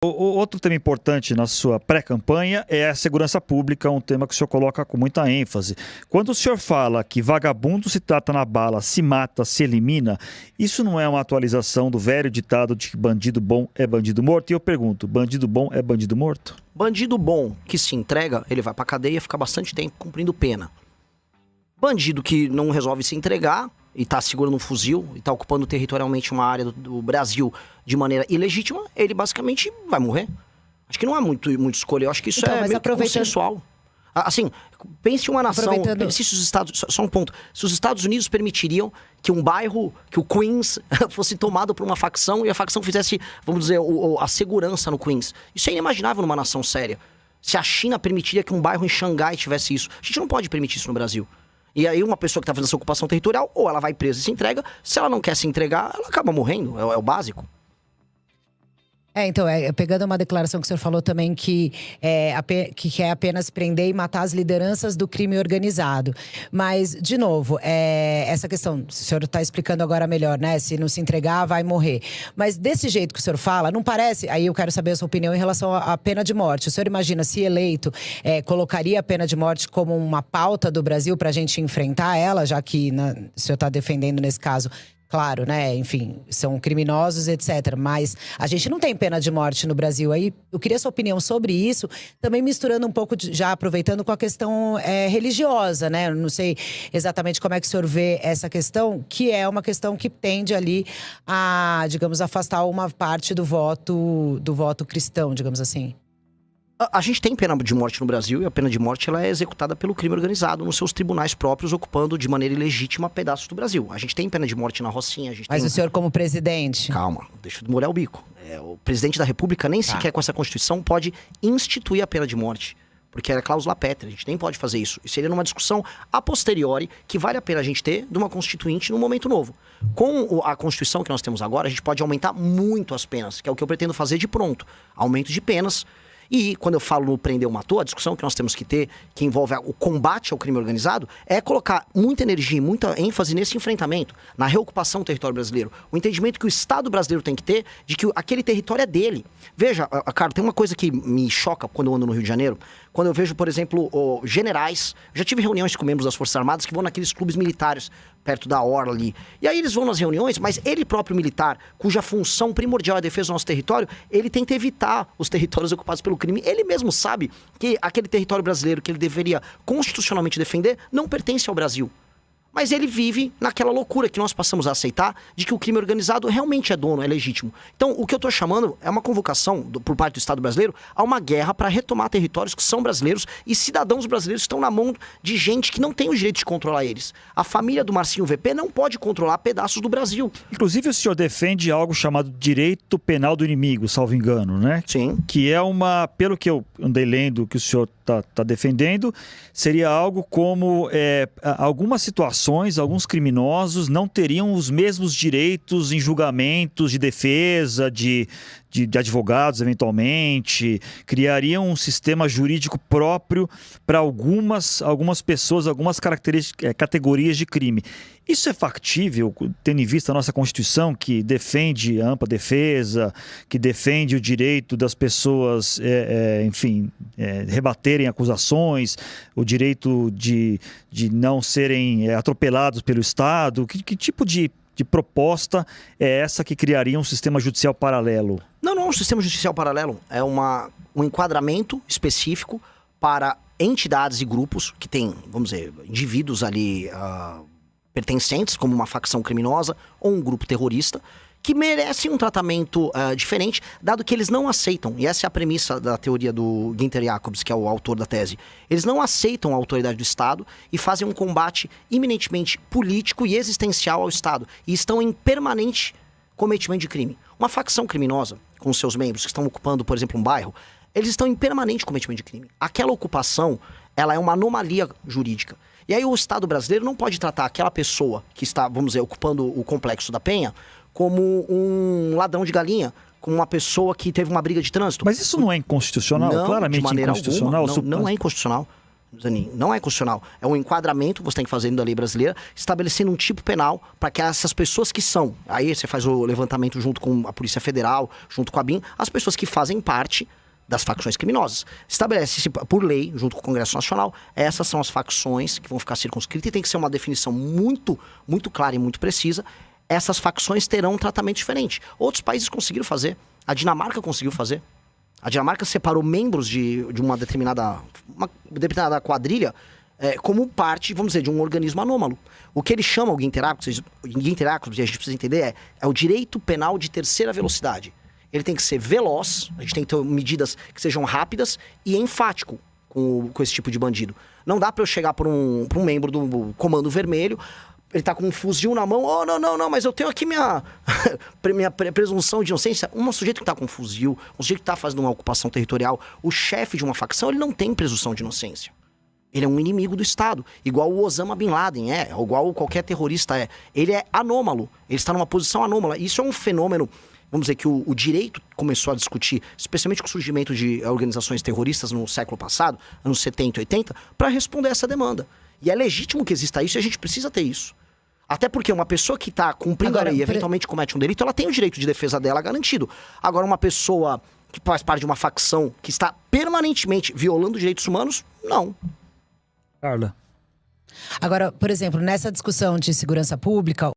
Outro tema importante na sua pré-campanha é a segurança pública, um tema que o senhor coloca com muita ênfase. Quando o senhor fala que vagabundo se trata na bala, se mata, se elimina, isso não é uma atualização do velho ditado de que bandido bom é bandido morto? E eu pergunto, bandido bom é bandido morto? Bandido bom que se entrega, ele vai pra cadeia e fica bastante tempo cumprindo pena. Bandido que não resolve se entregar e tá segurando um fuzil e tá ocupando territorialmente uma área do Brasil de maneira ilegítima, ele basicamente vai morrer. Acho que não há muito escolha, eu acho que isso Então, é meio que consensual. Assim, pense uma nação, pense se os Estados, só um ponto, se os Estados Unidos permitiriam que um bairro, que o Queens fosse tomado por uma facção e a facção fizesse, vamos dizer, a segurança no Queens. Isso é inimaginável numa nação séria. Se a China permitiria que um bairro em Xangai tivesse isso, a gente não pode permitir isso no Brasil. E aí uma pessoa que está fazendo essa ocupação territorial, ou ela vai presa e se entrega, se ela não quer se entregar, ela acaba morrendo, é o básico. Então, pegando uma declaração que o senhor falou também que quer apenas prender e matar as lideranças do crime organizado. Mas, de novo, essa questão, o senhor está explicando agora melhor, né? Se não se entregar, vai morrer. Mas desse jeito que o senhor fala, não parece… Aí eu quero saber a sua opinião em relação à pena de morte. O senhor imagina, se eleito, colocaria a pena de morte como uma pauta do Brasil para a gente enfrentar ela, já que o senhor está defendendo nesse caso… Claro, né? Enfim, são criminosos, etc. Mas a gente não tem pena de morte no Brasil. Aí eu queria sua opinião sobre isso, também misturando um pouco, já aproveitando com a questão religiosa, né? Eu não sei exatamente como é que o senhor vê essa questão, que é uma questão que tende ali a, digamos, afastar uma parte do voto cristão, digamos assim. A gente tem pena de morte no Brasil e a pena de morte ela é executada pelo crime organizado nos seus tribunais próprios, ocupando de maneira ilegítima pedaços do Brasil. A gente tem pena de morte na Rocinha. Mas o senhor como presidente… Calma, deixa eu molhar o bico. O presidente da República nem sequer com essa Constituição pode instituir a pena de morte. Porque é cláusula pétrea, a gente nem pode fazer isso. Isso seria numa discussão a posteriori que vale a pena a gente ter de uma constituinte num momento novo. Com a Constituição que nós temos agora, a gente pode aumentar muito as penas, que é o que eu pretendo fazer de pronto. Aumento de penas. E quando eu falo no prender ou matou, a discussão que nós temos que ter, que envolve o combate ao crime organizado, é colocar muita energia e muita ênfase nesse enfrentamento, na reocupação do território brasileiro. O entendimento que o Estado brasileiro tem que ter de que aquele território é dele. Veja, cara, tem uma coisa que me choca quando eu ando no Rio de Janeiro, quando eu vejo, por exemplo, generais, já tive reuniões com membros das Forças Armadas que vão naqueles clubes militares, perto da orla ali. E aí eles vão nas reuniões, mas ele próprio militar, cuja função primordial é a defesa do nosso território, ele tenta evitar os territórios ocupados pelo crime. Ele mesmo sabe que aquele território brasileiro que ele deveria constitucionalmente defender não pertence ao Brasil. Mas ele vive naquela loucura que nós passamos a aceitar de que o crime organizado realmente é dono, é legítimo. Então, o que eu estou chamando é uma convocação por parte do Estado brasileiro a uma guerra para retomar territórios que são brasileiros e cidadãos brasileiros que estão na mão de gente que não tem o direito de controlar eles. A família do Marcinho VP não pode controlar pedaços do Brasil. Inclusive, o senhor defende algo chamado direito penal do inimigo, salvo engano, né? Sim. Que é pelo que eu andei lendo, que o senhor está defendendo, seria algo como algumas situações, alguns criminosos não teriam os mesmos direitos em julgamentos de defesa, de advogados, eventualmente, criariam um sistema jurídico próprio para algumas pessoas, algumas categorias de crime. Isso é factível, tendo em vista a nossa Constituição, que defende a ampla defesa, que defende o direito das pessoas, rebaterem acusações, o direito de não serem atropelados pelo Estado? Que tipo de proposta é essa que criaria um sistema judicial paralelo? Não, um sistema judicial paralelo é um enquadramento específico para entidades e grupos que têm, vamos dizer, indivíduos ali pertencentes, como uma facção criminosa ou um grupo terrorista, que merecem um tratamento diferente, dado que eles não aceitam, e essa é a premissa da teoria do Günther Jacobs, que é o autor da tese, eles não aceitam a autoridade do Estado e fazem um combate eminentemente político e existencial ao Estado, e estão em permanente cometimento de crime. Uma facção criminosa, com seus membros que estão ocupando, por exemplo, um bairro, eles estão em permanente cometimento de crime. Aquela ocupação, ela é uma anomalia jurídica. E aí o Estado brasileiro não pode tratar aquela pessoa que está, vamos dizer, ocupando o Complexo da Penha como um ladrão de galinha, como uma pessoa que teve uma briga de trânsito. Mas isso não é inconstitucional? Não, claramente de maneira inconstitucional? Alguma. Não é inconstitucional. Zanin, não é constitucional. É um enquadramento que você tem que fazer dentro da lei brasileira, estabelecendo um tipo penal para que essas pessoas que são, aí você faz o levantamento junto com a Polícia Federal, junto com a BIM, as pessoas que fazem parte das facções criminosas. Estabelece-se por lei, junto com o Congresso Nacional, essas são as facções que vão ficar circunscritas e tem que ser uma definição muito, muito clara e muito precisa. Essas facções terão um tratamento diferente. Outros países conseguiram fazer. A Dinamarca conseguiu fazer. A Dinamarca separou membros de uma determinada quadrilha como parte, vamos dizer, de um organismo anômalo. O que eles chamam, o Ginteracos, e a gente precisa entender, é o direito penal de terceira velocidade. Ele tem que ser veloz, a gente tem que ter medidas que sejam rápidas e enfático com esse tipo de bandido. Não dá para eu chegar por um membro do Comando Vermelho, ele tá com um fuzil na mão, não, mas eu tenho aqui minha presunção de inocência. Um sujeito que tá com um fuzil, um sujeito que tá fazendo uma ocupação territorial, o chefe de uma facção, ele não tem presunção de inocência. Ele é um inimigo do Estado, igual o Osama Bin Laden ou igual qualquer terrorista é. Ele é anômalo, ele está numa posição anômala. Isso é um fenômeno, vamos dizer, que o direito começou a discutir, especialmente com o surgimento de organizações terroristas no século passado, anos 70 e 80, para responder a essa demanda. E é legítimo que exista isso e a gente precisa ter isso. Até porque uma pessoa que está cumprindo a lei e eventualmente comete um delito, ela tem o direito de defesa dela garantido. Agora, uma pessoa que faz parte de uma facção que está permanentemente violando direitos humanos, não. Carla. Agora, por exemplo, nessa discussão de segurança pública,